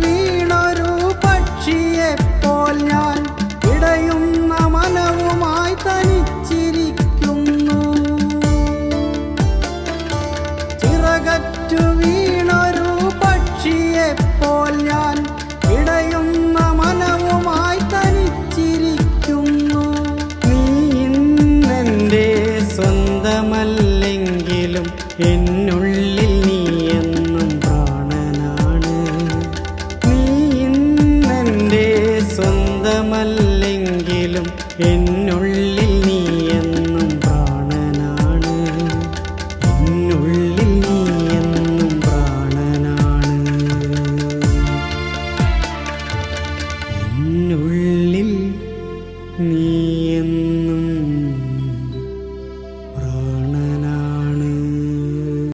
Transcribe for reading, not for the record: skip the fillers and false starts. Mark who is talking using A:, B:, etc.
A: വീണൊരു പക്ഷിയെപ്പോൽ ഞാൻ ഇടയുന്ന മനവുമായി തനിച്ചിരിക്കുന്നു. ചിറകറ്റു വീണൊരു പക്ഷിയെപ്പോൽ ഞാൻ ഇടയുന്ന മനവുമായി തനിച്ചിരിക്കുന്നു. നീ ഇന്നെൻ്റെ സ്വന്തമല്ലെങ്കിലും എന്നുള്ളിൽ